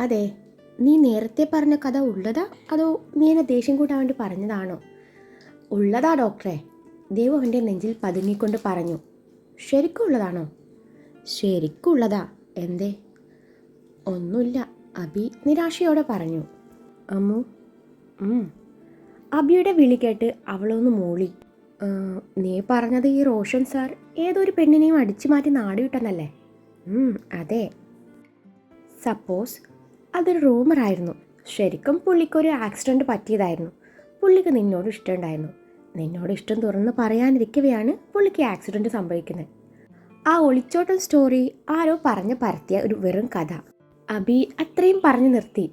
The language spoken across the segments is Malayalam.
അതെ, നീ നേരത്തെ പറഞ്ഞ കഥ ഉള്ളതാ അതോ നീ എന്നെ ദേഷ്യം കൂട്ടാൻ വേണ്ടി പറഞ്ഞതാണോ? ഉള്ളതാ ഡോക്ടറെ. ദേവ് അവൻ്റെ നെഞ്ചിൽ പതുങ്ങിക്കൊണ്ട് പറഞ്ഞു. ശരിക്കും ഉള്ളതാണോ? ശരിക്കും ഉള്ളതാ. എന്തേ? ഒന്നുമില്ല, അബി നിരാശയോടെ പറഞ്ഞു. അമ്മു. അബിയുടെ വിളി കേട്ട് അവളൊന്ന് മൂളി. നീ പറഞ്ഞത് ഈ റോഷൻ സാർ ഏതൊരു പെണ്ണിനെയും അടിച്ചു മാറ്റി നാടുവിട്ടെന്നല്ലേ? അതെ. സപ്പോസ് അതൊരു റൂമറായിരുന്നു. ശരിക്കും പുള്ളിക്കൊരു ആക്സിഡൻറ്റ് പറ്റിയതായിരുന്നു. പുള്ളിക്ക് നിന്നോട് ഇഷ്ടമുണ്ടായിരുന്നു. നിന്നോട് ഇഷ്ടം തുറന്ന് പറയാനിരിക്കവെയാണ് പുള്ളിക്ക് ആക്സിഡൻറ്റ് സംഭവിക്കുന്നത്. ആ ഒളിച്ചോട്ടം സ്റ്റോറി ആരോ പറഞ്ഞ് പരത്തിയ ഒരു വെറും കഥ. അബി അത്രയും പറഞ്ഞു നിർത്തി.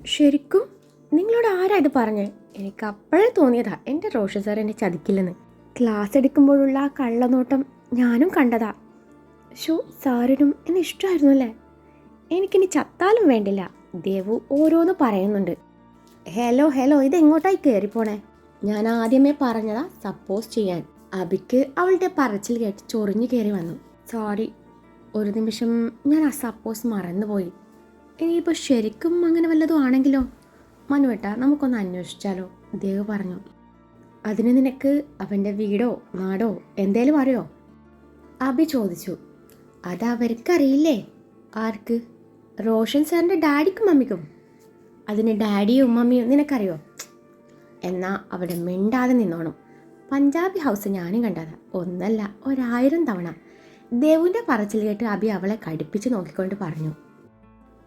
ശരിക്കും നിങ്ങളോട് ആരാ ഇത് പറഞ്ഞേ? എനിക്ക് അപ്പോഴേ തോന്നിയതാ എൻ്റെ റോഷൻ സാർ എന്നെ ചതിക്കില്ലെന്ന്. ക്ലാസ് എടുക്കുമ്പോഴുള്ള ആ കള്ളനോട്ടം ഞാനും കണ്ടതാ. സാറിനും എന്നെ ഇഷ്ടമായിരുന്നു അല്ലേ? എനിക്കിനി ചത്താലും വേണ്ടില്ല. ദേവു ഓരോന്ന് പറയുന്നുണ്ട്. ഹലോ ഇതെങ്ങോട്ടായി കയറിപ്പോണേ? ഞാൻ ആദ്യമേ പറഞ്ഞതാ സപ്പോസ് ചെയ്യാൻ. അബിക്ക് അവളുടെ പറച്ചിൽ കേട്ട് ചൊറിഞ്ഞു കയറി വന്നു. സോറി, ഒരു നിമിഷം ഞാൻ ആ സപ്പോസ് മറന്നുപോയി. ഇനിയിപ്പോൾ ശരിക്കും അങ്ങനെ വല്ലതും ആണെങ്കിലോ? മനുവേട്ടാ, നമുക്കൊന്ന് അന്വേഷിച്ചാലോ? ദേവ് പറഞ്ഞു. അതിന് നിനക്ക് അവൻ്റെ വീടോ നാടോ എന്തേലും അറിയോ? അബി ചോദിച്ചു. അത് അവർക്കറിയില്ലേ. ആർക്ക്? റോഷൻ സാറിൻ്റെ ഡാഡിക്കും മമ്മിക്കും. അതിന് ഡാഡിയും മമ്മിയും നിനക്കറിയോ? എന്നാ അവിടെ മിണ്ടാതെ നിന്നോണം. പഞ്ചാബി ഹൗസ് ഞാനും കണ്ടതാ, ഒന്നല്ല 1000 തവണ. ദേവുവിൻ്റെ പറച്ചിൽ കേട്ട് അബി അവളെ കടുപ്പിച്ച് നോക്കിക്കൊണ്ട് പറഞ്ഞു.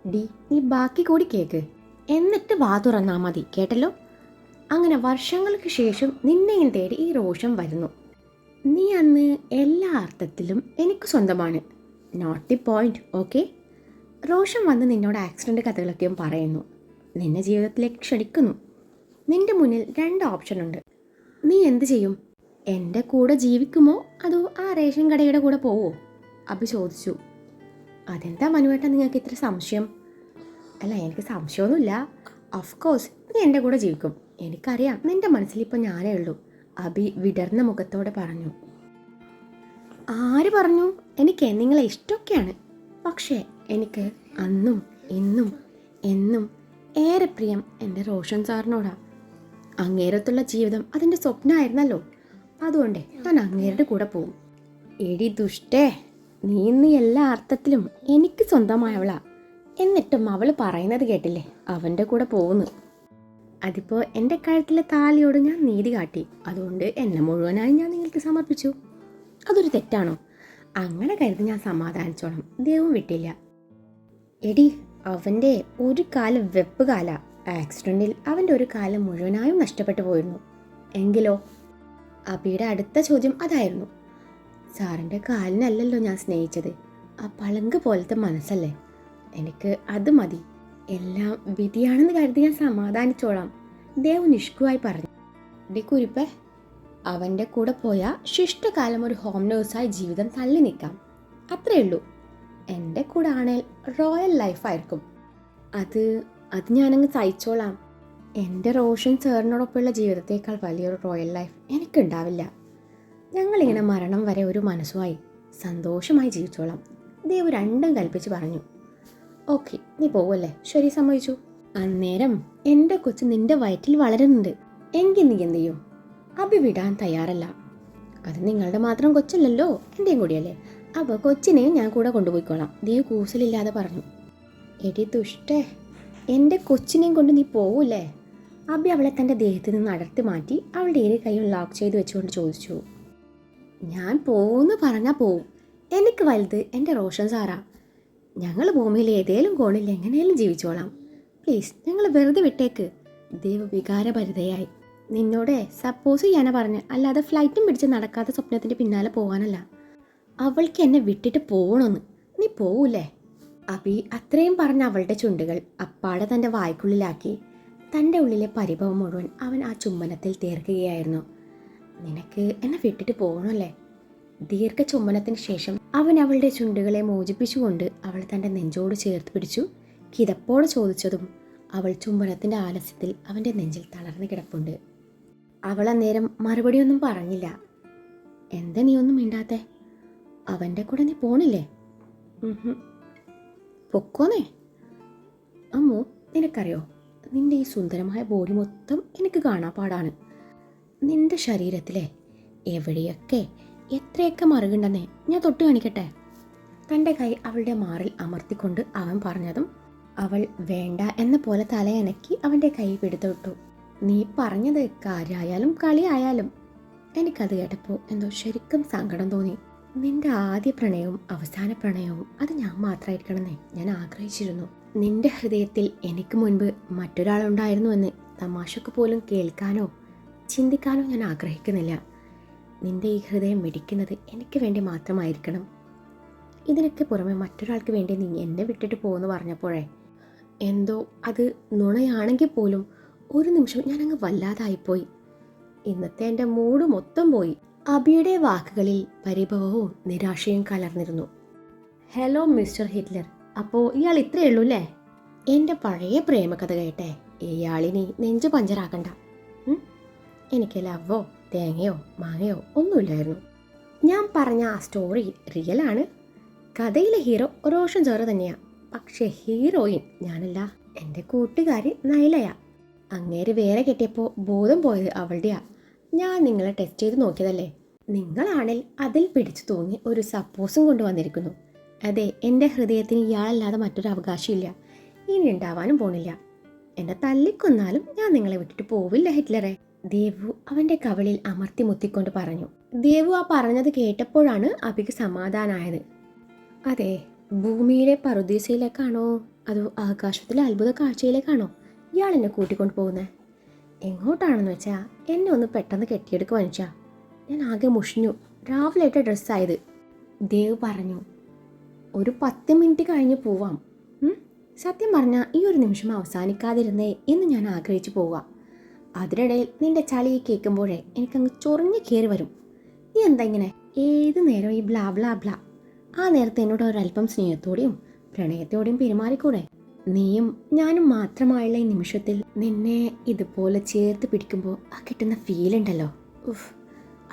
ഡി, നീ ബാക്കി കൂടി കേക്ക്, എന്നിട്ട് വാ തുറന്നാ മതി, കേട്ടല്ലോ? അങ്ങനെ വർഷങ്ങൾക്ക് ശേഷം നിന്നെയും തേടി ഈ റോഷൻ വരുന്നു. നീ അന്ന് എല്ലാ അർത്ഥത്തിലും എനിക്ക് സ്വന്തമാണ്. Not the point, okay? Roshan വന്ന് നിന്നോട് ആക്സിഡൻറ്റ് കഥകളൊക്കെയും പറയുന്നു. നിന്നെ ജീവിതത്തിലേക്ക് ക്ഷണിക്കുന്നു. നിന്റെ മുന്നിൽ 2 ഓപ്ഷൻ ഉണ്ട്. നീ എന്ത് ചെയ്യും? എൻ്റെ കൂടെ ജീവിക്കുമോ അതോ ആ റേഷൻ കടയുടെ കൂടെ പോവോ? അബി ചോദിച്ചു. അതെന്താ മനുവേട്ട നിങ്ങൾക്ക് ഇത്ര സംശയം? അല്ല, എനിക്ക് സംശയമൊന്നുമില്ല. ഓഫ്കോഴ്സ് നീ എൻ്റെ കൂടെ ജീവിക്കും. എനിക്കറിയാം നിന്റെ മനസ്സിലിപ്പോൾ ഞാനേ ഉള്ളൂ. അബി വിടർന്ന മുഖത്തോടെ പറഞ്ഞു. ആര് പറഞ്ഞു? എനിക്ക് നിങ്ങളെ ഇഷ്ടമൊക്കെയാണ്. പക്ഷേ എനിക്ക് അന്നും ഇന്നും എന്നും ഏറെ പ്രിയം എൻ്റെ റോഷൻ സാറിനോടാ. അങ്ങേരത്തുള്ള ജീവിതം അതിൻ്റെ സ്വപ്നമായിരുന്നല്ലോ. അതുകൊണ്ട് ഞാൻ അങ്ങേരുടെ കൂടെ പോവും. എടി ദുഷ്ടേ, നീ ഇന്ന് എല്ലാ അർത്ഥത്തിലും എനിക്ക് സ്വന്തമായവളാ. എന്നിട്ടും അവൾ പറയുന്നത് കേട്ടില്ലേ, അവൻ്റെ കൂടെ പോകുന്നു. അതിപ്പോൾ എൻ്റെ കഴുത്തിലെ താലിയോട് ഞാൻ നീതി കാട്ടി. അതുകൊണ്ട് എന്നെ മുഴുവനായി ഞാൻ നിങ്ങൾക്ക് സമർപ്പിച്ചു. അതൊരു തെറ്റാണോ? അങ്ങനെ കരുതി ഞാൻ സമാധാനിച്ചോളാം. ദൈവം വിട്ടില്ല. എടി, അവൻ്റെ ഒരു കാലം വെപ്പ് കാല. ആക്സിഡൻറ്റിൽ അവൻ്റെ ഒരു കാലം മുഴുവനായും നഷ്ടപ്പെട്ടു പോയിരുന്നു. എങ്കിലോ? അബിയുടെ അടുത്ത ചോദ്യം അതായിരുന്നു. സാറിൻ്റെ കാലിനല്ലല്ലോ ഞാൻ സ്നേഹിച്ചത്, ആ പളങ്ക് പോലത്തെ മനസ്സല്ലേ. എനിക്ക് അത് മതി. എല്ലാം വിധിയാണെന്ന് കരുതി ഞാൻ സമാധാനിച്ചോളാം. ദേവ് നിഷ്കുവായി പറഞ്ഞു. ഡി കുരിപ്പേ, അവൻ്റെ കൂടെ പോയാൽ ശിഷ്ടകാലം ഒരു ഹോം നേഴ്സായി ജീവിതം തള്ളി നിൽക്കാം. അത്രയേ ഉള്ളൂ. എൻ്റെ കൂടെ ആണേൽ റോയൽ ലൈഫായിരിക്കും. അത് ഞാനങ്ങ് സഹിച്ചോളാം. എൻ്റെ റോഷൻ സാറിനോടൊപ്പമുള്ള ജീവിതത്തേക്കാൾ വലിയൊരു റോയൽ ലൈഫ് എനിക്കുണ്ടാവില്ല. ഞങ്ങളിങ്ങനെ മരണം വരെ ഒരു മനസ്സുമായി സന്തോഷമായി ജീവിച്ചോളാം. ദേവ് രണ്ടും കൽപ്പിച്ച് പറഞ്ഞു. ഓക്കെ, നീ പോവല്ലേ? ശരി, സമ്മതിച്ചു. അന്നേരം എൻ്റെ കൊച്ച് നിന്റെ വയറ്റിൽ വളരുന്നുണ്ട്. എങ്കിൽ നീ എന്ത് ചെയ്യും? അബി വിടാൻ തയ്യാറല്ല. അത് നിങ്ങളുടെ മാത്രം കൊച്ചല്ലല്ലോ, എൻ്റെയും കൂടിയല്ലേ. അപ്പോൾ കൊച്ചിനെയും ഞാൻ കൂടെ കൊണ്ടുപോയിക്കോളാം, ദേവ് കൂസലില്ലാതെ പറഞ്ഞു. എടി ദുഷ്ടേ, എൻ്റെ കൊച്ചിനെയും കൊണ്ട് നീ പോവൂലേ? അബി അവളെ തൻ്റെ ദേഹത്തിൽ നിന്ന് അടർത്തി മാറ്റി അവളുടെ ഇരു കൈയും ലോക്ക് ചെയ്ത് വെച്ചുകൊണ്ട് ചോദിച്ചു. ഞാൻ പോവെന്ന് പറഞ്ഞാൽ പോവും. എനിക്ക് വലുത് എൻ്റെ റോഷൻ സാറാ. ഞങ്ങൾ ഭൂമിയിൽ ഏതേലും കോണിൽ എങ്ങനെയും ജീവിച്ചോളാം. പ്ലീസ്, ഞങ്ങൾ വെറുതെ വിട്ടേക്ക്. ദേവ് വികാരഭരിതയായി. നിന്നോട് സപ്പോസ് ചെയ്യാനാ പറഞ്ഞ്, അല്ലാതെ ഫ്ലൈറ്റും പിടിച്ച് നടക്കാത്ത സ്വപ്നത്തിൻ്റെ പിന്നാലെ പോകാനല്ല. അവൾക്ക് എന്നെ വിട്ടിട്ട് പോകണമെന്ന്. നീ പോവൂലേ? അബി അത്രയും പറഞ്ഞ അവളുടെ ചുണ്ടുകൾ അപ്പാടെ തൻ്റെ വായ്ക്കുള്ളിലാക്കി. തൻ്റെ ഉള്ളിലെ പരിഭവം മുഴുവൻ അവൻ ആ ചുംബനത്തിൽ തീർക്കുകയായിരുന്നു. നിനക്ക് എന്നെ വിട്ടിട്ട് പോകണമല്ലേ? ദീർഘ ചുംബനത്തിന് ശേഷം അവൻ അവളുടെ ചുണ്ടുകളെ മോചിപ്പിച്ചുകൊണ്ട് അവൾ തൻ്റെ നെഞ്ചോട് ചേർത്ത് പിടിച്ചു. കിതപ്പോടെ ചോദിച്ചതും അവൾ ചുംബനത്തിൻ്റെ ആലസ്യത്തിൽ അവൻ്റെ നെഞ്ചിൽ തളർന്നു കിടപ്പുണ്ട്. അവൾ അന്നേരം മറുപടിയൊന്നും പറഞ്ഞില്ല. എന്താ നീ ഒന്നും മിണ്ടാത്തെ? അവൻ്റെ കൂടെ നീ പോണില്ലേ? പൊക്കോന്നേ. അമ്മു, നിനക്കറിയോ, നിന്റെ ഈ സുന്ദരമായ ബോഡി മൊത്തം എനിക്ക് കാണാപ്പാടാണ്. നിന്റെ ശരീരത്തിലെ എവിടെയൊക്കെ എത്രയൊക്കെ മറുകുണ്ടെന്നേ ഞാൻ തൊട്ട് കാണിക്കട്ടെ. തൻ്റെ കൈ അവളുടെ മാറിൽ അമർത്തിക്കൊണ്ട് അവൻ പറഞ്ഞതും അവൾ വേണ്ട എന്ന പോലെ തലയനക്കി അവൻ്റെ കൈ പിടുത്തു. നീ പറഞ്ഞത് കാര്യമായാലും കളിയായാലും എനിക്കത് കേട്ടപ്പോൾ എന്തോ ശരിക്കും സങ്കടം തോന്നി. നിന്റെ ആദ്യ പ്രണയവും അവസാന പ്രണയവും അത് ഞാൻ മാത്രമായിരിക്കണമെന്നേ ഞാൻ ആഗ്രഹിച്ചിരുന്നു. നിന്റെ ഹൃദയത്തിൽ എനിക്ക് മുൻപ് മറ്റൊരാളുണ്ടായിരുന്നുവെന്ന് തമാശക്ക് പോലും കേൾക്കാനോ ചിന്തിക്കാനോ ഞാൻ ആഗ്രഹിക്കുന്നില്ല. നിന്റെ ഈ ഹൃദയം മിടിക്കുന്നത് എനിക്ക് വേണ്ടി മാത്രമായിരിക്കണം. ഇതിനൊക്കെ പുറമെ മറ്റൊരാൾക്ക് വേണ്ടി നീ എന്നെ വിട്ടിട്ട് പോകുമെന്ന് പറഞ്ഞപ്പോഴേ എന്തോ അത് നുണയാണെങ്കിൽ പോലും ഒരു നിമിഷം ഞാനങ്ങ് വല്ലാതായിപ്പോയി. ഇന്നത്തെ എൻ്റെ മൂഡ് മൊത്തം പോയി. അബിയുടെ വാക്കുകളിൽ പരിഭവവും നിരാശയും കലർന്നിരുന്നു. ഹലോ മിസ്റ്റർ ഹിറ്റ്ലർ, അപ്പോൾ ഇയാൾ ഇത്രയേ ഉള്ളൂ അല്ലേ? എൻ്റെ പഴയ പ്രേമകഥ കേട്ടെ ഇയാളിനി നെഞ്ചു പഞ്ചറാക്കണ്ട. എനിക്ക് ലവോ തേങ്ങയോ മാങ്ങയോ ഒന്നുമില്ലായിരുന്നു. ഞാൻ പറഞ്ഞ ആ സ്റ്റോറി റിയലാണ്. കഥയിലെ ഹീറോ റോഷൻ സാറ് തന്നെയാണ്. പക്ഷേ ഹീറോയിൻ ഞാനല്ല, എൻ്റെ കൂട്ടുകാരി നൈലയാ. അങ്ങേര് വേറെ കെട്ടിയപ്പോൾ ബോധം പോയത് അവളുടെയാ. ഞാൻ നിങ്ങളെ ടെസ്റ്റ് ചെയ്ത് നോക്കിയതല്ലേ. നിങ്ങളാണെങ്കിൽ അതിൽ പിടിച്ചു തൂങ്ങി ഒരു സപ്പോസും കൊണ്ടുവന്നിരിക്കുന്നു. അതെ, എൻ്റെ ഹൃദയത്തിന് ഇയാളല്ലാതെ മറ്റൊരു അവകാശമില്ല, ഇനി ഉണ്ടാവാനും പോണില്ല. എന്നെ തല്ലിക്കൊന്നാലും ഞാൻ നിങ്ങളെ വിട്ടിട്ട് പോവില്ല ഹിറ്റ്ലറെ. ദേവു അവൻ്റെ കവിളിൽ അമർത്തി മുത്തിക്കൊണ്ട് പറഞ്ഞു. ദേവു ആ പറഞ്ഞത് കേട്ടപ്പോഴാണ് അബിക്ക് സമാധാനമായത്. അതെ, ഭൂമിയിലെ പറുദീസയിലേക്കാണോ അതോ ആകാശത്തിലെ അത്ഭുത കാഴ്ചയിലേക്കാണോ ഇയാൾ എന്നെ കൂട്ടിക്കൊണ്ട് പോകുന്നത്? എങ്ങോട്ടാണെന്ന് വെച്ചാൽ എന്നെ ഒന്ന് പെട്ടെന്ന് കെട്ടിയെടുക്കുക വെച്ചാൽ ഞാൻ ആകെ മുഷിഞ്ഞു. രാവിലെ ഇട്ട ഡ്രസ്സായത്. ദേവ് പറഞ്ഞു. ഒരു 10 മിനിറ്റ് കഴിഞ്ഞ് പോവാം. സത്യം പറഞ്ഞാൽ ഈ ഒരു നിമിഷം അവസാനിക്കാതിരുന്നേ എന്ന് ഞാൻ ആഗ്രഹിച്ചു പോവുക. അതിനിടയിൽ നിന്റെ ചളി കേൾക്കുമ്പോഴേ എനിക്കങ്ങ് ചൊറിഞ്ഞ് കയറി വരും. നീ എന്താ ഇങ്ങനെ ഏത് നേരം ഈ ബ്ലാ ബ്ലാ ബ്ലാ? ആ നേരത്തെ എന്നോട് ഒരല്പം സ്നേഹത്തോടെയും പ്രണയത്തോടെയും പെരുമാറിക്കൂടെ? നീയും ഞാനും മാത്രമായുള്ള ഈ നിമിഷത്തിൽ നിന്നെ ഇതുപോലെ ചേർത്ത് പിടിക്കുമ്പോൾ ആ കിട്ടുന്ന ഫീലുണ്ടല്ലോ,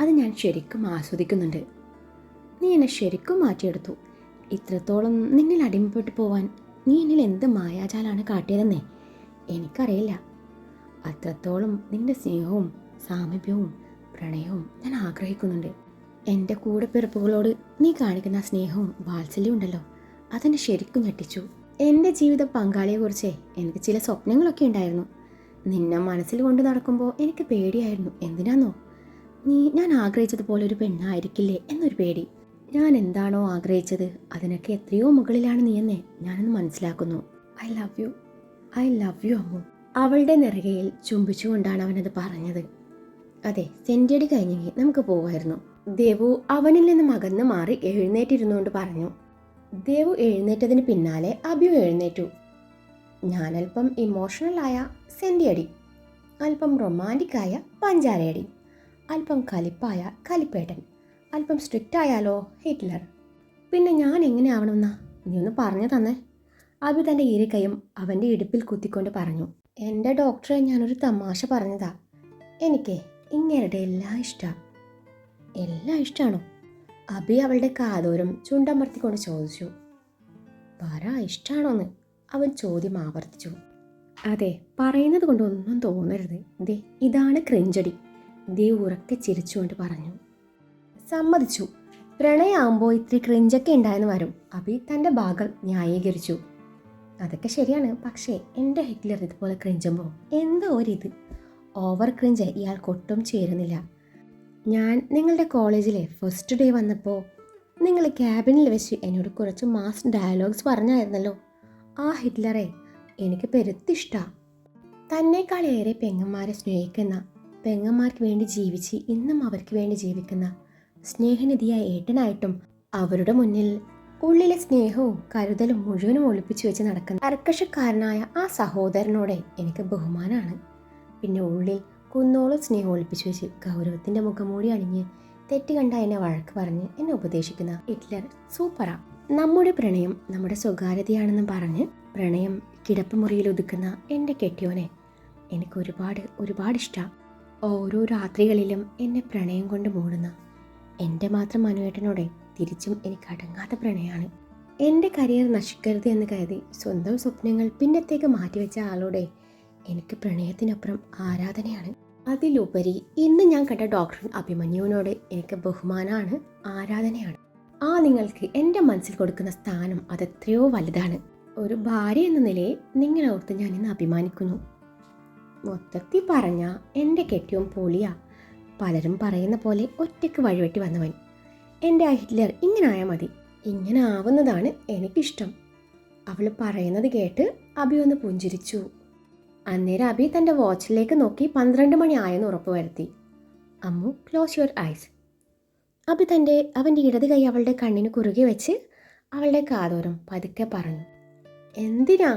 അത് ഞാൻ ശരിക്കും ആസ്വദിക്കുന്നുണ്ട്. നീ എന്നെ ശരിക്കും മാറ്റിയെടുത്തു. ഇത്രത്തോളം നിന്നിൽ അടിമപ്പെട്ടു പോവാൻ നീ എന്നിൽ എന്ത് മായാജാലാണ് കാട്ടിയതെന്നേ എനിക്കറിയില്ല. അത്രത്തോളം നിന്റെ സ്നേഹവും സാമീപ്യവും പ്രണയവും ഞാൻ ആഗ്രഹിക്കുന്നുണ്ട്. എൻ്റെ കൂടെ പിറപ്പുകളോട് നീ കാണിക്കുന്ന സ്നേഹവും വാത്സല്യവും ഉണ്ടല്ലോ, അതെന്നെ ശരിക്കും ഞെട്ടിച്ചു. എൻ്റെ ജീവിത പങ്കാളിയെക്കുറിച്ച് എനിക്ക് ചില സ്വപ്നങ്ങളൊക്കെ ഉണ്ടായിരുന്നു. നിന്നെ മനസ്സിൽ കൊണ്ട് നടക്കുമ്പോൾ എനിക്ക് പേടിയായിരുന്നു. എന്തിനാന്നോ, ഞാൻ ആഗ്രഹിച്ചതുപോലെ ഒരു പെണ്ണായിരിക്കില്ലേ എന്നൊരു പേടി. ഞാൻ എന്താണോ ആഗ്രഹിച്ചത് അതിനൊക്കെ എത്രയോ മുകളിലാണ് നീയെന്നേ ഞാനൊന്ന് മനസ്സിലാക്കുന്നു. I love you Ammu. അവളുടെ നെറുകയിൽ ചുംബിച്ചുകൊണ്ടാണ് അവനത് പറഞ്ഞത്. അതെ, സെൻറ്റിയടി കഴിഞ്ഞെങ്കിൽ നമുക്ക് പോവായിരുന്നു. ദേവു അവനിൽ നിന്ന് അകന്ന് മാറി എഴുന്നേറ്റിരുന്നുകൊണ്ട് പറഞ്ഞു. ദേവു എഴുന്നേറ്റതിന് പിന്നാലെ അബിയു എഴുന്നേറ്റു. ഞാനല്പം ഇമോഷണലായ സെൻറ്റിയടി, അല്പം റൊമാൻറ്റിക്കായ പഞ്ചാരയടി, അല്പം കലിപ്പായ കലിപ്പേട്ടൻ, അല്പം സ്ട്രിക്റ്റ് ആയാലോ ഹിറ്റ്ലർ. പിന്നെ ഞാൻ എങ്ങനെ ആവണമെന്നാ നീ ഒന്ന് പറഞ്ഞു തന്നെ. അബി തൻ്റെ ഇരിക്കയും അവൻ്റെ ഇടുപ്പിൽ കുത്തിക്കൊണ്ട് പറഞ്ഞു. എൻ്റെ ഡോക്ടറെ, ഞാനൊരു തമാശ പറഞ്ഞതാ. എനിക്ക് ഇങ്ങേരുടെ എല്ലാം ഇഷ്ടമാണോ? അബി അവളുടെ കാതോരം ചുണ്ടമർത്തിക്കൊണ്ട് ചോദിച്ചു. പറ, ഇഷ്ടമാണോന്ന് അവൻ ചോദ്യം ആവർത്തിച്ചു. അതെ, പറയുന്നത് കൊണ്ടൊന്നും തോന്നരുത്. ദേ ഇതാണ് ക്രിഞ്ചടി, ദേവ് ഉറക്കെ ചിരിച്ചുകൊണ്ട് പറഞ്ഞു. സമ്മതിച്ചു, പ്രണയമാകുമ്പോൾ ഇത്തിരി ക്രിഞ്ചൊക്കെ ഉണ്ടായെന്ന് വരും. അബി തൻ്റെ ഭാഗം ന്യായീകരിച്ചു. അതൊക്കെ ശരിയാണ്, പക്ഷേ എൻ്റെ ഹിറ്റ്ലർ ഇതുപോലെ ക്രിഞ്ചുമ്പോൾ എന്തോ ഒരിത് ഓവർ ക്രിഞ്ച് ഇയാൾക്കൊട്ടും ചേരുന്നില്ല. ഞാൻ നിങ്ങളുടെ കോളേജിലെ ഫസ്റ്റ് ഡേ വന്നപ്പോൾ നിങ്ങൾ ക്യാബിനിൽ വെച്ച് എന്നോട് കുറച്ച് മാസ് ഡയലോഗ്സ് പറഞ്ഞായിരുന്നല്ലോ. ആ ഹിറ്റ്ലറെ എനിക്ക് പെരുത്തിഷ്ടാ. തന്നെക്കാളേറെ പെങ്ങന്മാരെ സ്നേഹിക്കുന്ന, പെങ്ങന്മാർക്ക് വേണ്ടി ജീവിച്ച് ഇന്നും അവർക്ക് വേണ്ടി ജീവിക്കുന്ന സ്നേഹനിധിയായ ഏട്ടനായിട്ടും അവരുടെ മുന്നിൽ ഉള്ളിലെ സ്നേഹവും കരുതലും മുഴുവനും ഒളിപ്പിച്ചു വെച്ച് നടക്കുന്ന കർക്കശക്കാരനായ ആ സഹോദരനോടെ എനിക്ക് ബഹുമാനമാണ്. പിന്നെ ഉള്ളിൽ കുന്നോളം സ്നേഹം ഒളിപ്പിച്ചു വെച്ച് ഗൗരവത്തിൻ്റെ മുഖംമൂടി അണിഞ്ഞ് തെറ്റ് കണ്ട എന്നെ വഴക്ക് പറഞ്ഞ് എന്നെ ഉപദേശിക്കുന്ന ഹിറ്റ്ലർ സൂപ്പറാ. നമ്മുടെ പ്രണയം നമ്മുടെ സ്വകാര്യതയാണെന്ന് പറഞ്ഞ് പ്രണയം കിടപ്പുമുറിയിൽ ഒതുക്കുന്ന എൻ്റെ കെട്ടിയോനെ എനിക്ക് ഒരുപാട് ഇഷ്ടമാണ്. ഓരോ രാത്രികളിലും എന്നെ പ്രണയം കൊണ്ട് മൂടുന്ന എൻ്റെ മാത്രം മനുവേട്ടനോടെ തിരിച്ചും എനിക്ക് അടങ്ങാത്ത പ്രണയമാണ്. എൻ്റെ കരിയർ നശിക്കരുത് എന്ന് കരുതി സ്വന്തം സ്വപ്നങ്ങൾ പിന്നത്തേക്ക് മാറ്റിവെച്ച ആളോടെ എനിക്ക് പ്രണയത്തിനപ്പുറം ആരാധനയാണ്. അതിലുപരി ഇന്ന് ഞാൻ കണ്ട ഡോക്ടർ അഭിമന്യുവിനോട് എനിക്ക് ബഹുമാനമാണ്, ആരാധനയാണ്. ആ നിങ്ങൾക്ക് എൻ്റെ മനസ്സിൽ കൊടുക്കുന്ന സ്ഥാനം അതെത്രയോ വലുതാണ്. ഒരു ഭാര്യ എന്ന നിലയിൽ നിങ്ങളെ ഓർത്ത് ഞാൻ ഇന്ന് അഭിമാനിക്കുന്നു. മൊത്തത്തിൽ പറഞ്ഞ എൻ്റെ കെട്ടിയും പൊളിയാ. പലരും പറയുന്ന പോലെ ഒറ്റയ്ക്ക് വഴിവെട്ടി വന്നവൻ. എൻ്റെ ഹിറ്റ്ലർ ഇങ്ങനെ ആയാൽ മതി, ഇങ്ങനെ ആവുന്നതാണ് എനിക്കിഷ്ടം. അവൾ പറയുന്നത് കേട്ട് അബി ഒന്ന് പുഞ്ചിരിച്ചു. അന്നേരം അബി തൻ്റെ വാച്ചിലേക്ക് നോക്കി 12 മണി ആയെന്ന് ഉറപ്പുവരുത്തി. Ammu, close your eyes. Abhi അവൻ്റെ ഇടത് കൈ അവളുടെ കണ്ണിന് കുറുകെ വെച്ച് അവളുടെ കാതോരം പതുക്കെ പറഞ്ഞു. എന്തിനാ?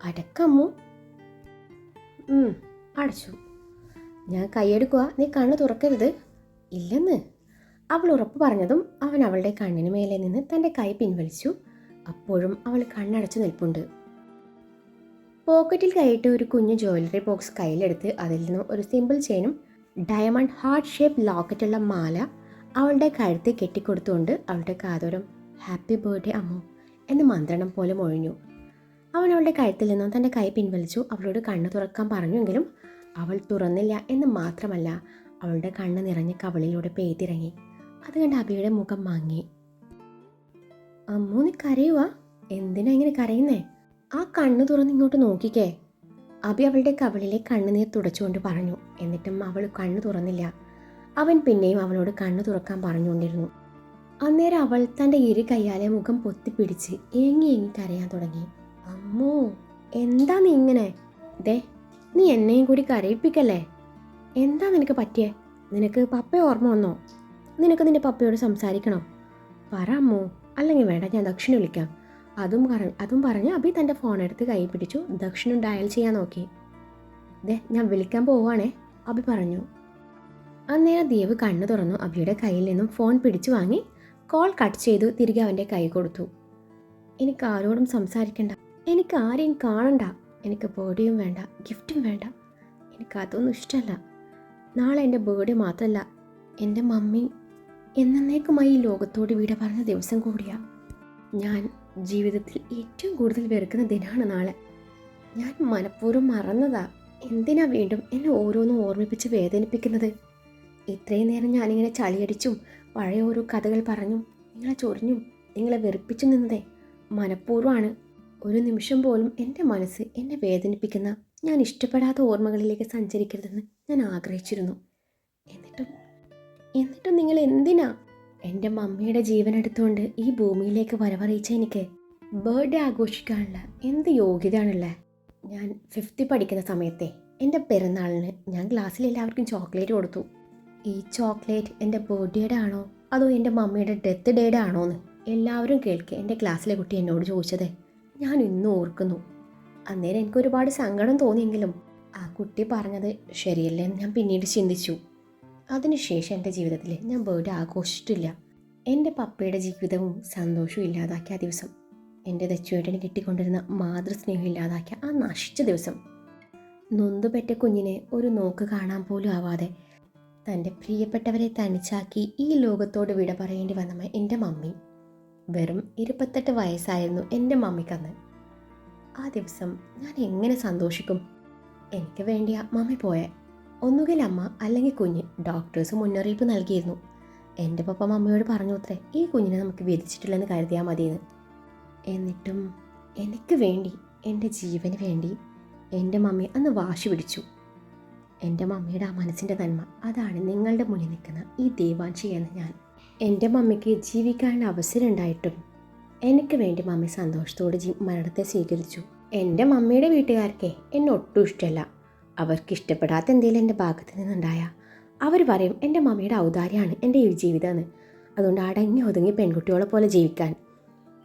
അടക്കമ്മു. അടച്ചു. ഞാൻ കൈയെടുക്കുക, നീ കണ്ണ് തുറക്കരുത്. ഇല്ലെന്ന് അവൾ ഉറപ്പ് പറഞ്ഞതും അവൻ അവളുടെ കണ്ണിന് മേലെ നിന്ന് തൻ്റെ കൈ പിൻവലിച്ചു. അപ്പോഴും അവൾ കണ്ണടച്ചു നിൽപ്പുണ്ട്. പോക്കറ്റിൽ കൈയിട്ട് ഒരു കുഞ്ഞു ജ്വല്ലറി ബോക്സ് കയ്യിലെടുത്ത് അതിൽ നിന്നും ഒരു സിമ്പിൾ ചെയിനും ഡയമണ്ട് ഹാർട്ട് ഷേപ്പ് ലോക്കറ്റുള്ള മാല അവളുടെ കഴുത്തിൽ കെട്ടിക്കൊടുത്തുകൊണ്ട് അവളുടെ കാതോരം ഹാപ്പി ബർത്ത്ഡേ അമ്മു എന്ന് മന്ത്രണം പോലെ മൊഴിഞ്ഞു. അവൻ അവളുടെ കഴുത്തിൽ നിന്നും തൻ്റെ കൈ പിൻവലിച്ചു. അവളോട് കണ്ണ് തുറക്കാൻ പറഞ്ഞുവെങ്കിലും അവൾ തുറന്നില്ല എന്ന് മാത്രമല്ല, അവളുടെ കണ്ണ് നിറഞ്ഞ് കവളിലൂടെ പെയ്തിറങ്ങി. അത് കണ്ട് അബിയുടെ മുഖം മങ്ങി. അമ്മു, നീ കരയുവാ? എന്തിനാ ഇങ്ങനെ കരയുന്നേ? ആ കണ്ണ് തുറന്ന് ഇങ്ങോട്ട് നോക്കിക്കേ. അബി അവളുടെ കവളിലെ കണ്ണുനീർ തുടച്ചുകൊണ്ട് പറഞ്ഞു. എന്നിട്ടും അവൾ കണ്ണ് തുറന്നില്ല. അവൻ പിന്നെയും അവളോട് കണ്ണ് തുറക്കാൻ പറഞ്ഞുകൊണ്ടിരുന്നു. അന്നേരം അവൾ തൻ്റെ ഇരു കയ്യാലെ മുഖം പൊത്തിപ്പിടിച്ച് ഏങ്ങി കരയാൻ തുടങ്ങി. അമ്മോ, എന്താ നീ ഇങ്ങനെ? ദേ, നീ എന്നെയും കൂടി കരയിപ്പിക്കല്ലേ. എന്താ നിനക്ക് പറ്റിയേ? നിനക്ക് പപ്പയെ ഓർമ്മ വന്നോ? നിനക്ക് നിന്റെ പപ്പയോട് സംസാരിക്കണോ? പറ അമ്മോ, അല്ലെങ്കിൽ വേണ്ട, ഞാൻ ദക്ഷിണ വിളിക്കാം. അതും പറഞ്ഞ് അബി തൻ്റെ ഫോൺ എടുത്ത് കൈ പിടിച്ചു. ദക്ഷിണ ഡയൽ ചെയ്യാൻ നോക്കി. ദേ, ഞാൻ വിളിക്കാൻ പോവാണേ, അബി പറഞ്ഞു. അന്നേരം ദേവ് കണ്ണു തുറന്നു. അബിയുടെ കയ്യിൽ നിന്നും ഫോൺ പിടിച്ചു വാങ്ങി കോൾ കട്ട് ചെയ്തു തിരികെ അവൻ്റെ കൈ കൊടുത്തു. എനിക്ക് ആരോടും സംസാരിക്കണ്ട, എനിക്ക് ആരെയും കാണണ്ട, എനിക്ക് ബർത്ത്ഡേയും വേണ്ട, ഗിഫ്റ്റും വേണ്ട, എനിക്കതൊന്നും ഇഷ്ടമല്ല. നാളെ എൻ്റെ ബർത്ത്ഡേ മാത്രമല്ല, എൻ്റെ മമ്മി എന്നേക്കുമായി ഈ ലോകത്തോട് വിട പറഞ്ഞ ദിവസം കൂടിയാ. ഞാൻ ജീവിതത്തിൽ ഏറ്റവും കൂടുതൽ വെറുക്കുന്ന ദിനമാണ് നാളെ. ഞാൻ മനഃപൂർവ്വം മറന്നതാ. എന്തിനാ വീണ്ടും എന്നെ ഓരോന്നും ഓർമ്മിപ്പിച്ച് വേദനിപ്പിക്കുന്നത്? ഇത്രയും നേരം ഞാനിങ്ങനെ ചളിയടിച്ചും പഴയ ഓരോ കഥകൾ പറഞ്ഞും നിങ്ങളെ ചൊറിഞ്ഞും നിങ്ങളെ വെറുപ്പിച്ചു നിന്നതേ മനഃപൂർവ്വമാണ്. ഒരു നിമിഷം പോലും എൻ്റെ മനസ്സ് എന്നെ വേദനിപ്പിക്കുന്ന, ഞാൻ ഇഷ്ടപ്പെടാത്ത ഓർമ്മകളിലേക്ക് സഞ്ചരിക്കരുതെന്ന് ഞാൻ ആഗ്രഹിച്ചിരുന്നു. എന്നിട്ടും നിങ്ങൾ എന്തിനാ എൻ്റെ മമ്മിയുടെ ജീവൻ എടുത്തുകൊണ്ട് ഈ ഭൂമിയിലേക്ക് വരവറിയിച്ച എനിക്ക് ബർത്ത്ഡേ ആഘോഷിക്കാനുള്ള എന്ത് യോഗ്യതയാണുള്ളത്? ഞാൻ 5th പഠിക്കുന്ന സമയത്തെ എൻ്റെ പിറന്നാളിന് ഞാൻ ക്ലാസ്സിൽ എല്ലാവർക്കും ചോക്ലേറ്റ് കൊടുത്തു. ഈ ചോക്ലേറ്റ് എൻ്റെ ബർത്ത്ഡേയുടെ ആണോ അതോ എൻ്റെ മമ്മിയുടെ ഡെത്ത് ഡേയുടെ ആണോ എന്ന് എല്ലാവരും കേൾക്കെ എൻ്റെ ക്ലാസ്സിലെ കുട്ടി എന്നോട് ചോദിച്ചത് ഞാൻ ഇന്നും ഓർക്കുന്നു. അന്നേരം എനിക്കൊരുപാട് സങ്കടം തോന്നിയെങ്കിലും ആ കുട്ടി പറഞ്ഞത് ശരിയല്ലേ എന്ന് ഞാൻ പിന്നീട് ചിന്തിച്ചു. അതിനുശേഷം എൻ്റെ ജീവിതത്തിൽ ഞാൻ ബർത്ത്ഡേ ആഘോഷിച്ചിട്ടില്ല. എൻ്റെ പപ്പയുടെ ജീവിതവും സന്തോഷവും ഇല്ലാതാക്കിയ ആ ദിവസം, എൻ്റെ ദച്ചുവേട്ടന് കിട്ടിക്കൊണ്ടിരുന്ന മാതൃസ്നേഹം ഇല്ലാതാക്കിയ ആ നശിച്ച ദിവസം, നൊന്തുപെറ്റ കുഞ്ഞിനെ ഒരു നോക്ക് കാണാൻ പോലും ആവാതെ തൻ്റെ പ്രിയപ്പെട്ടവരെ തനിച്ചാക്കി ഈ ലോകത്തോട് വിട പറയേണ്ടി വന്ന എൻ്റെ മമ്മി. വെറും 28 വയസ്സായിരുന്നു എൻ്റെ മമ്മിക്കന്ന്. ആ ദിവസം ഞാൻ എങ്ങനെ സന്തോഷിക്കും? എനിക്ക് വേണ്ടിയാ മമ്മി പോയെ. ഒന്നുകിൽ അമ്മ അല്ലെങ്കിൽ കുഞ്ഞ്. ഡോക്ടേഴ്സ് മുന്നറിയിപ്പ് നൽകിയിരുന്നു. എൻ്റെ പപ്പ മമ്മിയോട് പറഞ്ഞു അത്രേ, ഈ കുഞ്ഞിനെ നമുക്ക് വിധിച്ചിട്ടില്ലെന്ന് കരുതിയാൽ മതിയെന്ന്. എന്നിട്ടും എനിക്ക് വേണ്ടി, എൻ്റെ ജീവന് വേണ്ടി എൻ്റെ മമ്മി അന്ന് വാശി പിടിച്ചു. എൻ്റെ മമ്മിയുടെ ആ മനസ്സിൻ്റെ നന്മ, അതാണ് നിങ്ങളുടെ മുന്നിൽ നിൽക്കുന്ന ഈ ദേവാൻഷി എന്ന ഞാൻ. എൻ്റെ മമ്മിക്ക് ജീവിക്കാനുള്ള അവസരം ഉണ്ടായിട്ടും എനിക്ക് വേണ്ടി മമ്മി സന്തോഷത്തോടെ മരണത്തെ സ്വീകരിച്ചു. എൻ്റെ മമ്മിയുടെ വീട്ടുകാർക്ക് എന്നെ ഒട്ടും ഇഷ്ടമല്ല. അവർക്ക് ഇഷ്ടപ്പെടാത്ത എന്തെങ്കിലും എൻ്റെ ഭാഗത്ത് നിന്നുണ്ടായ അവർ പറയും എൻ്റെ മമ്മിയുടെ ഔദാര്യമാണ് എൻ്റെ ഈ ജീവിതമെന്ന്. അതുകൊണ്ട് അടങ്ങി ഒതുങ്ങി പെൺകുട്ടികളെ പോലെ ജീവിക്കാൻ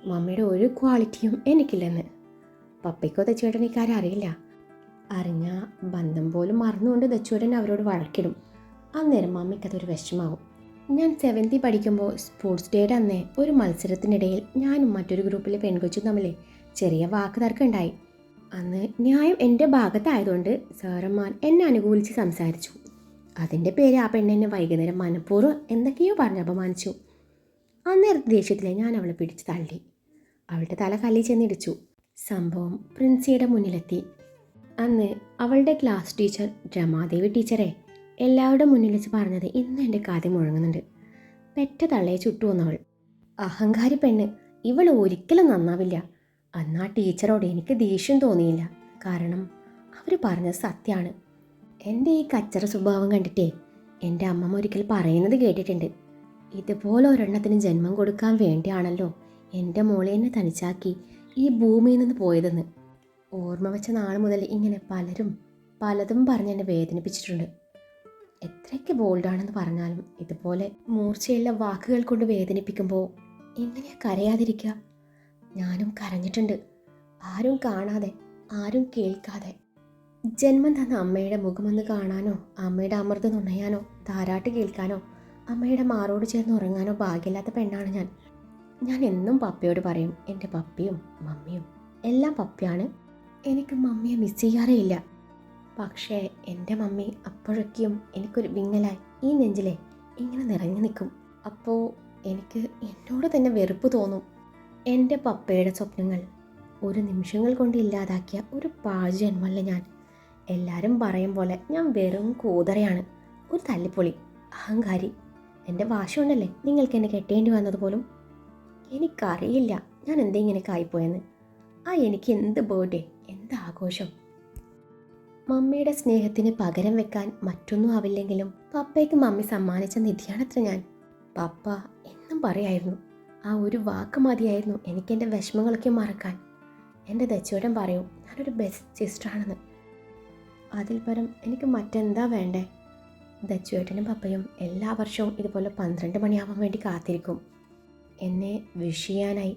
മമ്മിയുടെ ഒരു ക്വാളിറ്റിയും എനിക്കില്ലെന്ന്. പപ്പയ്ക്കോ ദച്ചുവേട്ടൻ ഇക്കാര്യം അറിയില്ല. അറിഞ്ഞ ബന്ധം പോലും മറന്നുകൊണ്ട് ദച്ചുവേട്ടൻ അവരോട് വഴക്കിടും. അന്നേരം മമ്മിക്കതൊരു വിഷമാവും. ഞാൻ 7th പഠിക്കുമ്പോൾ സ്പോർട്സ് ഡേയുടെ അന്നേ ഒരു മത്സരത്തിനിടയിൽ ഞാനും മറ്റൊരു ഗ്രൂപ്പിലെ പെൺകൊച്ചും തമ്മിൽ ചെറിയ വാക്ക് തർക്കം ഉണ്ടായി. അന്ന് ന്യായം എൻ്റെ ഭാഗത്തായതുകൊണ്ട് സാറന്മാർ എന്നെ അനുകൂലിച്ച് സംസാരിച്ചു. അതിൻ്റെ പേര് ആ പെണ്ണെന്നെ വൈകുന്നേരം മനഃപൂർവ്വം എന്തൊക്കെയോ പറഞ്ഞ് അപമാനിച്ചു. അന്നേരത്തെ ദേഷ്യത്തിലെ ഞാൻ അവളെ പിടിച്ച് തള്ളി. അവളുടെ തല കല്ലിൽ ചെന്നിടിച്ചു. സംഭവം പ്രിൻസിയുടെ മുന്നിലെത്തി. അന്ന് അവളുടെ ക്ലാസ് ടീച്ചർ രമാദേവി ടീച്ചറെ എല്ലാവരുടെ മുന്നിൽ വെച്ച് പറഞ്ഞത് ഇന്നും എൻ്റെ കാതിൽ മുഴങ്ങുന്നുണ്ട്. പെറ്റ തള്ളയെ ചുട്ടുവന്നവൾ. അഹങ്കാരി പെണ്ണ്, ഇവൾ ഒരിക്കലും നന്നാവില്ല. അന്ന് ആ ടീച്ചറോട് എനിക്ക് ദേഷ്യം തോന്നിയില്ല. കാരണം അവർ പറഞ്ഞത് സത്യമാണ്. എൻ്റെ ഈ കച്ചറ സ്വഭാവം കണ്ടിട്ടേ എൻ്റെ അമ്മമ്മ ഒരിക്കൽ പറയുന്നത് കേട്ടിട്ടുണ്ട്. ഇതുപോലെ ഒരെണ്ണത്തിന് ജന്മം കൊടുക്കാൻ വേണ്ടിയാണല്ലോ എൻ്റെ മോളെ എന്നെ തനിച്ചാക്കി ഈ ഭൂമിയിൽ നിന്ന് പോയതെന്ന്. ഓർമ്മ വെച്ച നാൾ മുതൽ ഇങ്ങനെ പലതും പറഞ്ഞ് എന്നെ വേദനിപ്പിച്ചിട്ടുണ്ട്. എത്രയ്ക്ക് ബോൾഡാണെന്ന് പറഞ്ഞാലും ഇതുപോലെ മൂർച്ചയുള്ള വാക്കുകൾ കൊണ്ട് വേദനിപ്പിക്കുമ്പോൾ എങ്ങനെയാ കരയാതിരിക്കുക? ഞാനും കരഞ്ഞിട്ടുണ്ട്. ആരും കാണാതെ, ആരും കേൾക്കാതെ. ജന്മം തന്ന അമ്മയുടെ മുഖമൊന്ന് കാണാനോ, അമ്മയുടെ അമൃതം നുണയാനോ, താരാട്ട് കേൾക്കാനോ, അമ്മയുടെ മാറോട് ചേർന്ന് ഉറങ്ങാനോ ഭാഗ്യമില്ലാത്ത പെണ്ണാണ് ഞാൻ. ഞാൻ എന്നും പപ്പയോട് പറയും, എൻ്റെ പപ്പയും മമ്മിയും എല്ലാം പപ്പയാണ്, എനിക്ക് മമ്മിയെ മിസ് ചെയ്യാറേ ഇല്ല. പക്ഷേ എൻ്റെ മമ്മി അപ്പോഴൊക്കെയും എനിക്കൊരു വിങ്ങലായി ഈ നെഞ്ചിലെ ഇങ്ങനെ നിറഞ്ഞു നിൽക്കും. അപ്പോൾ എനിക്ക് എന്നോട് തന്നെ വെറുപ്പ് തോന്നും. എൻ്റെ പപ്പയുടെ സ്വപ്നങ്ങൾ ഒരു നിമിഷങ്ങൾ കൊണ്ട് ഇല്ലാതാക്കിയ ഒരു പാഴ്ജന്മല്ല ഞാൻ. എല്ലാവരും പറയും പോലെ ഞാൻ വെറും കൂതറയാണ്, ഒരു തല്ലിപ്പൊളി, അഹങ്കാരി. എൻ്റെ വാശി കൊണ്ടല്ലേ നിങ്ങൾക്ക് എന്നെ കെട്ടേണ്ടി വന്നതുപോലും. എനിക്കറിയില്ല ഞാൻ എന്തെങ്കിലുമൊക്കെ ആയിപ്പോയെന്ന്. എനിക്ക് എന്ത് ബർത്ത്ഡേ, എന്ത് ആഘോഷം. മമ്മിയുടെ സ്നേഹത്തിന് പകരം വെക്കാൻ മറ്റൊന്നും ആവില്ലെങ്കിലും പപ്പയ്ക്ക് മമ്മി സമ്മാനിച്ച നിധിയാണത്ര ഞാൻ. പപ്പ എന്നും പറയായിരുന്നു, ആ ഒരു വാക്ക് മതിയായിരുന്നു എനിക്കെൻ്റെ വിഷമങ്ങളൊക്കെ മറക്കാൻ. എൻ്റെ ദച്ചുവേട്ടൻ പറയും ഞാനൊരു ബെസ്റ്റ് സിസ്റ്ററാണെന്ന്. അതിൽ പരം എനിക്ക് മറ്റെന്താ വേണ്ടേ? ദച്ചുവേട്ടനും പപ്പയും എല്ലാ വർഷവും ഇതുപോലെ 12 മണിയാവാൻ വേണ്ടി കാത്തിരിക്കും എന്നെ വിഷ് ചെയ്യാനായി.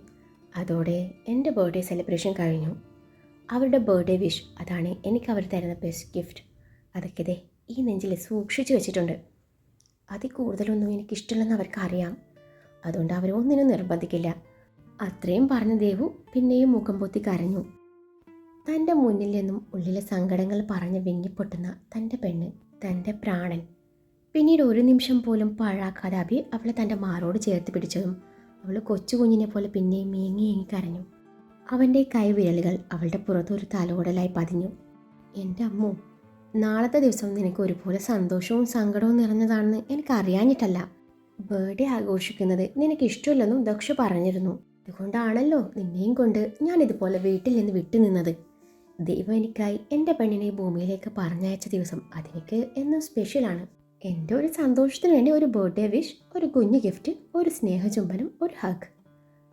അതോടെ എൻ്റെ ബർത്ത്ഡേ സെലിബ്രേഷൻ കഴിഞ്ഞു. അവരുടെ ബർത്ത്ഡേ വിഷ്, അതാണ് എനിക്ക് അവർ തരുന്ന ബെസ്റ്റ് ഗിഫ്റ്റ്. അതൊക്കെ ദേ ഈ നെഞ്ചിൽ സൂക്ഷിച്ചു വെച്ചിട്ടുണ്ട്. അതിൽ കൂടുതലൊന്നും എനിക്കിഷ്ടമില്ലെന്ന് അവർക്കറിയാം. അതുകൊണ്ട് അവർ ഒന്നിനും നിർബന്ധിക്കില്ല. അത്രയും പറഞ്ഞ ദേവു പിന്നെയും മുഖം പൊത്തി കരഞ്ഞു. തൻ്റെ മുന്നിൽ നിന്നും ഉള്ളിലെ സങ്കടങ്ങൾ പറഞ്ഞ് വിങ്ങിപ്പൊട്ടുന്ന തൻ്റെ പെണ്ണ്, തൻ്റെ പ്രാണൻ. പിന്നീട് ഒരു നിമിഷം പോലും പാഴാക്കാതെ അഭി അവളെ തൻ്റെ മാറോട് ചേർത്ത് പിടിച്ചതും അവൾ കൊച്ചു കുഞ്ഞിനെ പോലെ പിന്നെയും ഏങ്ങി കരഞ്ഞു. അവൻ്റെ കൈവിരലുകൾ അവളുടെ പുറത്തൊരു തലോടലായി പതിഞ്ഞു. എൻ്റെ അമ്മു, നാളത്തെ ദിവസം നിനക്ക് ഒരുപോലെ സന്തോഷവും സങ്കടവും നിറഞ്ഞതാണെന്ന് എനിക്കറിയാഞ്ഞിട്ടല്ല. ബർത്ത്ഡേ ആഘോഷിക്കുന്നത് നിനക്ക് ഇഷ്ടമില്ലെന്നും ദക്ഷ പറഞ്ഞിരുന്നു. അതുകൊണ്ടാണല്ലോ നിന്നെയും കൊണ്ട് ഞാൻ ഇതുപോലെ വീട്ടിൽ നിന്ന് വിട്ടുനിന്നത്. ദൈവം എനിക്കായി എൻ്റെ പെണ്ണിനെ ഭൂമിയിലേക്ക് പറഞ്ഞയച്ച ദിവസം അതെനിക്ക് എന്നും സ്പെഷ്യലാണ്. എൻ്റെ ഒരു സന്തോഷത്തിന് വേണ്ടി ഒരു ബർത്ത്ഡേ വിഷ്, ഒരു കുഞ്ഞു ഗിഫ്റ്റ്, ഒരു സ്നേഹചുംബനം, ഒരു ഹഗ്,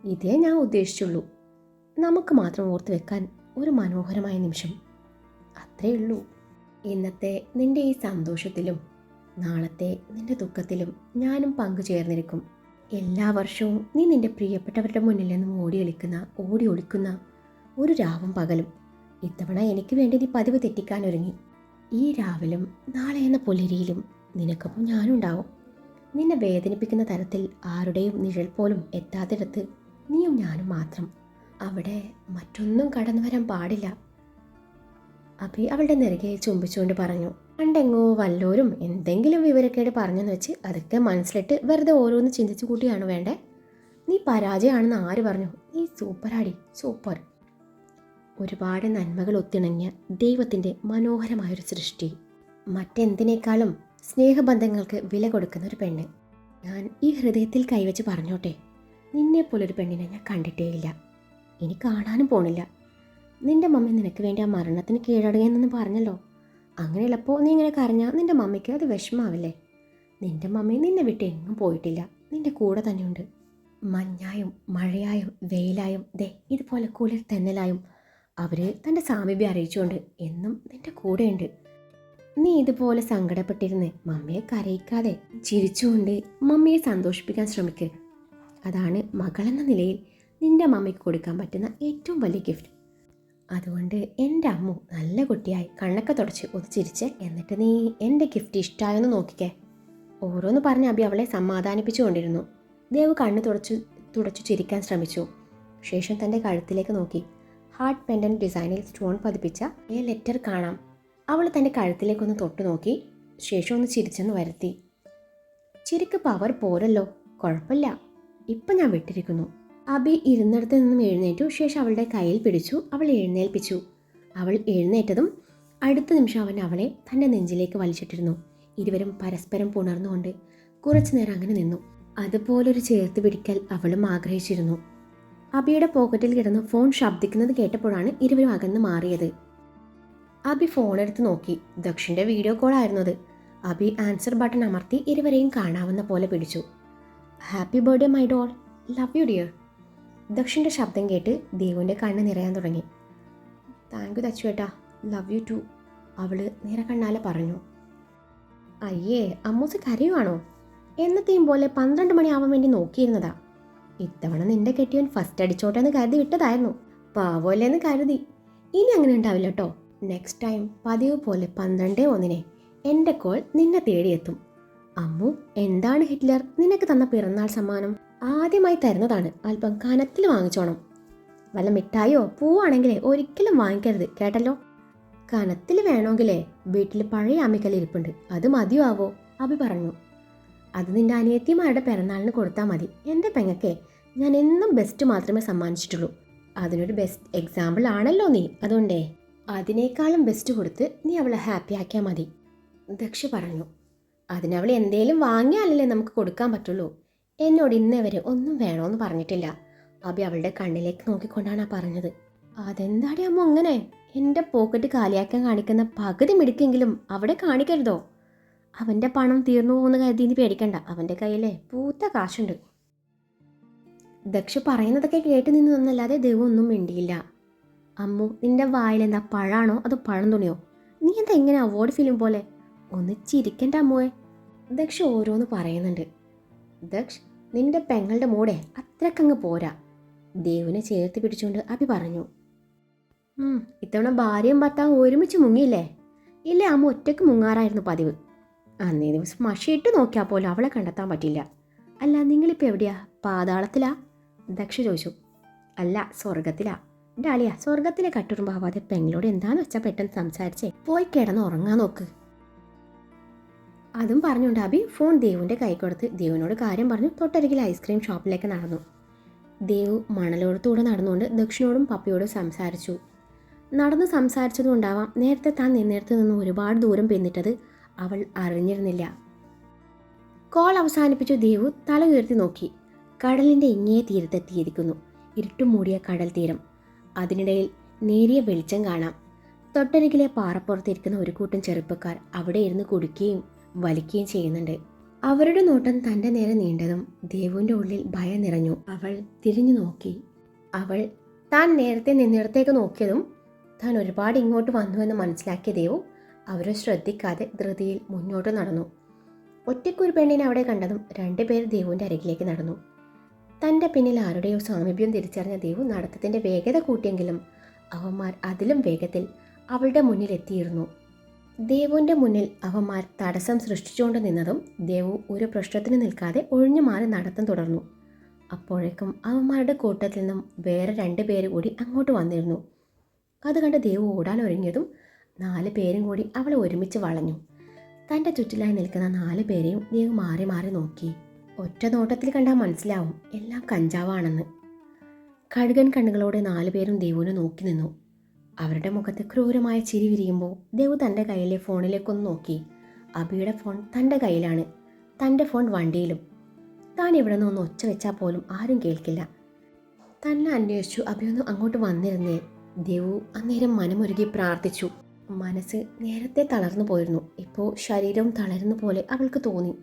ഇതേ ഞാൻ ഉദ്ദേശിച്ചുള്ളൂ. നമുക്ക് മാത്രം ഓർത്ത് വെക്കാൻ ഒരു മനോഹരമായ നിമിഷം, അത്രയേ ഉള്ളൂ. ഇന്നത്തെ നിൻ്റെ ഈ സന്തോഷത്തിലും നാളത്തെ നിൻ്റെ ദുഃഖത്തിലും ഞാനും പങ്കുചേർന്നിരിക്കും. എല്ലാ വർഷവും നീ നിൻ്റെ പ്രിയപ്പെട്ടവരുടെ മുന്നിൽ നിന്നും ഓടി ഒളിക്കുന്ന ഒരു രാവും പകലും ഇത്തവണ എനിക്ക് വേണ്ടി നീ പതിവ് തെറ്റിക്കാൻ ഒരുങ്ങി. ഈ രാവിലും നാളെ എന്ന പുലരിയിലും നിനക്കൊപ്പം ഞാനുണ്ടാവും. നിന്നെ വേദനിപ്പിക്കുന്ന തരത്തിൽ ആരുടെയും നിഴൽ പോലും എത്താത്തിടത്ത് നീയും ഞാനും മാത്രം. അവിടെ മറ്റൊന്നും കടന്നു വരാൻ പാടില്ല. അഭി അവളുടെ നെറുകയെ ചുംബിച്ചുകൊണ്ട് പറഞ്ഞു. പണ്ടെങ്ങോ വല്ലോരും എന്തെങ്കിലും വിവരക്കേട് പറഞ്ഞെന്ന് വെച്ച് അതൊക്കെ മനസ്സിലിട്ട് വെറുതെ ഓരോന്ന് ചിന്തിച്ചു കൂട്ടിയാണ് വേണ്ടേ? നീ പരാജയമാണെന്ന് ആര് പറഞ്ഞു? നീ സൂപ്പറാടി, സൂപ്പർ. ഒരുപാട് നന്മകൾ ഒത്തിണങ്ങിയ ദൈവത്തിൻ്റെ മനോഹരമായൊരു സൃഷ്ടി. മറ്റെന്തിനേക്കാളും സ്നേഹബന്ധങ്ങൾക്ക് വില കൊടുക്കുന്ന ഒരു പെണ്ണ്. ഞാൻ ഈ ഹൃദയത്തിൽ കൈവച്ച് പറഞ്ഞോട്ടെ, നിന്നെപ്പോലൊരു പെണ്ണിനെ ഞാൻ കണ്ടിട്ടേയില്ല, ഇനി കാണാനും പോണില്ല. നിന്റെ മമ്മി നിനക്ക് വേണ്ടി ആ മരണത്തിന് കീഴടങ്ങിയെന്ന് പറഞ്ഞല്ലോ. അങ്ങനെയുള്ളപ്പോൾ നീ ഇങ്ങനെ കരഞ്ഞാൽ നിന്റെ മമ്മിക്ക് അത് വിഷമാവില്ലേ? നിന്റെ മമ്മി നിന്നെ വിട്ട് എങ്ങും പോയിട്ടില്ല, നിന്റെ കൂടെ തന്നെയുണ്ട്. മഞ്ഞായും മഴയായും വെയിലായും ഇതുപോലെ കുളിർ തെന്നലായും അവർ തൻ്റെ സാമീപ്യം അറിയിച്ചുകൊണ്ട് എന്നും നിന്റെ കൂടെയുണ്ട്. നീ ഇതുപോലെ സങ്കടപ്പെട്ടിരുന്ന് മമ്മിയെ കരയിക്കാതെ ചിരിച്ചുകൊണ്ട് മമ്മിയെ സന്തോഷിപ്പിക്കാൻ ശ്രമിക്ക്. അതാണ് മകളെന്ന നിലയിൽ നിന്റെ മമ്മിക്ക് കൊടുക്കാൻ പറ്റുന്ന ഏറ്റവും വലിയ ഗിഫ്റ്റ്. അതുകൊണ്ട് എൻ്റെ അമ്മു നല്ല കുട്ടിയായി കണ്ണൊക്കെ തുടച്ച് ഒന്ന് ചിരിച്ച്, എന്നിട്ട് നീ എൻ്റെ ഗിഫ്റ്റ് ഇഷ്ടമായെന്ന് നോക്കിക്കേ. ഓരോന്ന് പറഞ്ഞ് അബി അവളെ സമാധാനിപ്പിച്ചുകൊണ്ടിരുന്നു. ദേവ് കണ്ണ് തുടച്ചു ചിരിക്കാൻ ശ്രമിച്ചു. ശേഷം തൻ്റെ കഴുത്തിലേക്ക് നോക്കി. ഹാർട്ട് പെൻഡന്റ് ഡിസൈനിൽ സ്റ്റോൺ പതിപ്പിച്ച ലെറ്റർ കാണാം. അവൾ തൻ്റെ കഴുത്തിലേക്കൊന്ന് തൊട്ടു നോക്കി. ശേഷം ഒന്ന് ചിരിച്ചെന്ന് വരുത്തി. ചിരിക്ക് പവർ പോരല്ലോ, കുഴപ്പമില്ല, ഇപ്പം ഞാൻ വിട്ടിരിക്കുന്നു. അബി ഇരുന്നിടത്ത് നിന്നും എഴുന്നേറ്റു. ശേഷം അവളുടെ കയ്യിൽ പിടിച്ചു അവൾ എഴുന്നേൽപ്പിച്ചു. അവൾ എഴുന്നേറ്റതും അടുത്ത നിമിഷം അവൻ അവളെ തൻ്റെ നെഞ്ചിലേക്ക് വലിച്ചിട്ടിരുന്നു. ഇരുവരും പരസ്പരം പുണർന്നുകൊണ്ട് കുറച്ചു നേരം അങ്ങനെ നിന്നു. അതുപോലൊരു ചേർത്ത് പിടിക്കൽ അവളും ആഗ്രഹിച്ചിരുന്നു. അബിയുടെ പോക്കറ്റിൽ കിടന്ന് ഫോൺ ശബ്ദിക്കുന്നത് കേട്ടപ്പോഴാണ് ഇരുവരും അകന്ന് മാറിയത്. അബി ഫോണെടുത്ത് നോക്കി. ദക്ഷിൻ്റെ വീഡിയോ കോൾ ആയിരുന്നത്. അബി ആൻസർ ബട്ടൺ അമർത്തി ഇരുവരെയും കാണാവുന്ന പോലെ പിടിച്ചു. Happy birthday my doll, love you dear. ദക്ഷിൻ്റെ ശബ്ദം കേട്ട് ദേവുവിൻ്റെ കണ്ണ് നിറയാൻ തുടങ്ങി. താങ്ക് യു ദച്ചുവേട്ടാ, ലവ് യു ടു, അവള് നിറകണ്ണാലെ പറഞ്ഞു. അയ്യേ, അമ്മൂസ് കരയുവാണോ? എന്നത്തെയും പോലെ 12 മണിയാവാൻ വേണ്ടി നോക്കിയിരുന്നതാ. ഇത്തവണ നിന്റെ കെട്ടിയവൻ ഫസ്റ്റ് അടിച്ചോട്ടെ എന്ന് കരുതി വിട്ടതായിരുന്നു. പാവല്ലേന്ന് കരുതി. ഇനി അങ്ങനെ ഉണ്ടാവില്ല കേട്ടോ. നെക്സ്റ്റ് ടൈം പതിവ് പോലെ 12:01 എൻ്റെ കോൾ നിന്നെ തേടിയെത്തും. അമ്മു, എന്താണ് ഹിറ്റ്ലർ നിനക്ക് തന്ന പിറന്നാൾ സമ്മാനം? ആദ്യമായി തരുന്നതാണ്, അല്പം കനത്തിൽ വാങ്ങിച്ചോണം. വല്ല മിഠായിയോ പൂവാണെങ്കിലേ ഒരിക്കലും വാങ്ങിക്കരുത് കേട്ടല്ലോ. കനത്തിൽ വേണമെങ്കിലേ വീട്ടിൽ പഴയ അമ്മിക്കല്ല് ഇരിപ്പുണ്ട്, അത് മതിയോ ആവോ? അബി പറഞ്ഞു. അത് നിന്റെ അനിയത്തിമാരുടെ പിറന്നാളിന് കൊടുത്താൽ മതി. എൻ്റെ പെങ്ങക്കെ ഞാൻ എന്നും ബെസ്റ്റ് മാത്രമേ സമ്മാനിച്ചിട്ടുള്ളൂ. അതിനൊരു ബെസ്റ്റ് എക്സാമ്പിൾ ആണല്ലോ നീ. അതുകൊണ്ടേ അതിനേക്കാളും ബെസ്റ്റ് കൊടുത്ത് നീ അവളെ ഹാപ്പി ആക്കിയാൽ മതി, ദക്ഷ പറഞ്ഞു. അതിനവൾ എന്തേലും വാങ്ങിയാലല്ലേ നമുക്ക് കൊടുക്കാൻ പറ്റുള്ളൂ. എന്നോട് ഇന്നേ വരെ ഒന്നും വേണമെന്ന് പറഞ്ഞിട്ടില്ല. അബി അവളുടെ കണ്ണിലേക്ക് നോക്കിക്കൊണ്ടാണ് പറഞ്ഞത്. അതെന്താടി അമ്മ അങ്ങനെ? എൻ്റെ പോക്കറ്റ് കാലിയാക്കാൻ കാണിക്കുന്ന പകുതി മിടുക്കെങ്കിലും അവിടെ കാണിക്കരുതോ? അവൻ്റെ പണം തീർന്നു പോകുന്ന കരുതി നീ പേടിക്കണ്ട, അവൻ്റെ കയ്യിലെ പൂത്ത കാശുണ്ട്. ദക്ഷ പറയുന്നതൊക്കെ കേട്ട് നിന്നല്ലാതെ ദേവു ഒന്നും മിണ്ടിയില്ല. അമ്മു, നിന്റെ വായിലെന്താ പഴാണോ അതോ പഴം തുണിയോ? നീ എന്താ എങ്ങനെ അവാർഡ് ഫിലിം പോലെ? ഒന്ന് ചിരിക്കണ്ട അമ്മുവേ. ദക്ഷ ഓരോന്ന് പറയുന്നുണ്ട്. ദക്ഷ്, നിന്റെ പെങ്ങളുടെ മൂടെ അത്രക്കങ്ങ് പോരാ, ദേവുവിനെ ചേർത്ത് പിടിച്ചുകൊണ്ട് അബി പറഞ്ഞു. ഇത്തവണ ഭാര്യയും ഭർത്താവും ഒരുമിച്ച് മുങ്ങിയില്ലേ? ഇല്ലേ, അമ്മ ഒറ്റയ്ക്ക് മുങ്ങാറായിരുന്നു പതിവ്. അന്നേ ദിവസം മഷിയിട്ട് നോക്കിയാൽ പോലും അവളെ കണ്ടെത്താൻ പറ്റില്ല. അല്ല, നിങ്ങളിപ്പോൾ എവിടെയാ? പാതാളത്തിലാ? ദക്ഷ ചോദിച്ചു. അല്ല, സ്വർഗത്തിലാ. ഡാളിയ, സ്വർഗത്തിലെ കട്ടുറുമ്പാവാതെ പെങ്ങളോട് എന്താന്ന് വെച്ചാൽ പെട്ടെന്ന് സംസാരിച്ചേ പോയി കിടന്ന് ഉറങ്ങാൻ നോക്ക്. അതും പറഞ്ഞുകൊണ്ട് അബി ഫോൺ ദേവുവിൻ്റെ കൈ കൊടുത്ത് ദേവുവിനോട് കാര്യം പറഞ്ഞു തൊട്ടരികിൽ ഐസ്ക്രീം ഷോപ്പിലേക്ക് നടന്നു. ദേവു മണലോടത്തൂടെ നടന്നുകൊണ്ട് ദക്ഷിണോടും പപ്പയോടും സംസാരിച്ചു. നടന്ന് സംസാരിച്ചതുകൊണ്ടാവാം നേരത്തെ താൻ നിന്നിടത്ത് നിന്ന് ഒരുപാട് ദൂരം പിന്നിട്ടത് അവൾ അറിഞ്ഞിരുന്നില്ല. കോൾ അവസാനിപ്പിച്ചു ദേവു തല ഉയർത്തി നോക്കി. കടലിൻ്റെ ഇങ്ങേ തീരത്തെത്തിയിരിക്കുന്നു. ഇരുട്ടും മൂടിയ കടൽ തീരം. അതിനിടയിൽ നേരിയ വെളിച്ചം കാണാം. തൊട്ടരികിലെ പാറപ്പുറത്തിരിക്കുന്ന ഒരു കൂട്ടം ചെറുപ്പക്കാർ അവിടെ ഇരുന്ന് കുടിക്കുകയും വലിക്കുകയും ചെയ്യുന്നുണ്ട്. അവരുടെ നോട്ടം തൻ്റെ നേരെ നീണ്ടതും ദേവുവിൻ്റെ ഉള്ളിൽ ഭയം നിറഞ്ഞു. അവൾ തിരിഞ്ഞു നോക്കി. അവൾ താൻ നേരത്തെ നിന്നിടത്തേക്ക് നോക്കിയതും താൻ ഒരുപാട് ഇങ്ങോട്ട് വന്നുവെന്ന് മനസ്സിലാക്കിയ ദേവു അവരെ ശ്രദ്ധിക്കാതെ ധൃതിയിൽ മുന്നോട്ട് നടന്നു. ഒറ്റയ്ക്കൊരു പെണ്ണിനെ അവിടെ കണ്ടതും 2 പേർ ദേവുവിൻ്റെ അരികിലേക്ക് നടന്നു. തൻ്റെ പിന്നിൽ ആരുടെയോ സാമീപ്യം തിരിച്ചറിഞ്ഞ ദേവു നടത്തത്തിൻ്റെ വേഗത കൂട്ടിയെങ്കിലും അവന്മാർ അതിലും വേഗത്തിൽ അവളുടെ മുന്നിൽ എത്തിയിരുന്നു. ദേവുവിൻ്റെ മുന്നിൽ അവന്മാർ തടസ്സം സൃഷ്ടിച്ചുകൊണ്ട് നിന്നതും ദേവു ഒരു പ്രശ്നത്തിന് നിൽക്കാതെ ഒഴിഞ്ഞു മാറി നടത്തം തുടർന്നു. അപ്പോഴേക്കും അവന്മാരുടെ കൂട്ടത്തിൽ നിന്നും വേറെ 2 പേര് കൂടി അങ്ങോട്ട് വന്നിരുന്നു. അത് കണ്ട് ദേവു ഓടാൻ ഒരുങ്ങിയതും 4 പേരും കൂടി അവളെ ഒരുമിച്ച് വളഞ്ഞു. തൻ്റെ ചുറ്റിലായി നിൽക്കുന്ന 4 പേരെയും ദേവു മാറി മാറി നോക്കി. ഒറ്റ നോട്ടത്തിൽ കണ്ടാൽ മനസ്സിലാവും എല്ലാം കഞ്ചാവാണെന്ന്. കഴുകൻ കണ്ണുകളോടെ 4 പേരും ദേവുവിനെ നോക്കി നിന്നു. അവരുടെ മുഖത്ത് ക്രൂരമായ ചിരി വിരിയുമ്പോൾ ദേവു തൻ്റെ കയ്യിലെ ഫോണിലേക്കൊന്ന് നോക്കി. അബിയുടെ ഫോൺ തൻ്റെ കയ്യിലാണ്, തൻ്റെ ഫോൺ വണ്ടിയിലും. താൻ ഇവിടെ നിന്ന് ഒന്ന് ഒച്ച വെച്ചാൽ പോലും ആരും കേൾക്കില്ല. തന്നെ അന്വേഷിച്ചു അബിയൊന്നും അങ്ങോട്ട് വന്നിരുന്നേ. ദേവു അന്നേരം മനമൊരുകി പ്രാർത്ഥിച്ചു. മനസ്സ് നേരത്തെ തളർന്നു പോയിരുന്നു. ഇപ്പോൾ ശരീരവും തളരുന്ന പോലെ അവൾക്ക് തോന്നി.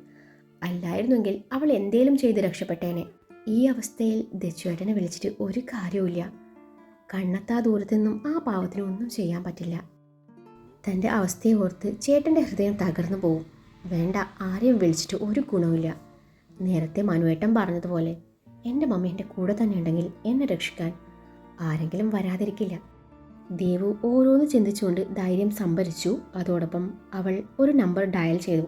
അല്ലായിരുന്നെങ്കിൽ അവൾ എന്തേലും ചെയ്ത് രക്ഷപ്പെട്ടേനെ. ഈ അവസ്ഥയിൽ ദച്ചുവേട്ടനെ വിളിച്ചിട്ട് ഒരു കാര്യവുമില്ല. കണ്ണെത്താ ദൂരത്തു നിന്നും ആ പാവത്തിന് ഒന്നും ചെയ്യാൻ പറ്റില്ല. തൻ്റെ അവസ്ഥയെ ഓർത്ത് ചേട്ടൻ്റെ ഹൃദയം തകർന്നു പോവും. വേണ്ട, ആരെയും വിളിച്ചിട്ട് ഒരു ഗുണവുമില്ല. നേരത്തെ മനുവേട്ടൻ പറഞ്ഞതുപോലെ എൻ്റെ മമ്മി എൻ്റെ കൂടെ തന്നെ ഉണ്ടെങ്കിൽ എന്നെ രക്ഷിക്കാൻ ആരെങ്കിലും വരാതിരിക്കില്ല. ദേവു ഓരോന്ന് ചിന്തിച്ചുകൊണ്ട് ധൈര്യം സംഭരിച്ചു. അതോടൊപ്പം അവൾ ഒരു നമ്പർ ഡയൽ ചെയ്തു.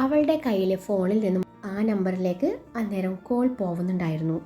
അവളുടെ കയ്യിലെ ഫോണിൽ നിന്നും ആ നമ്പറിലേക്ക് അന്നേരം കോൾ പോകുന്നുണ്ടായിരുന്നു.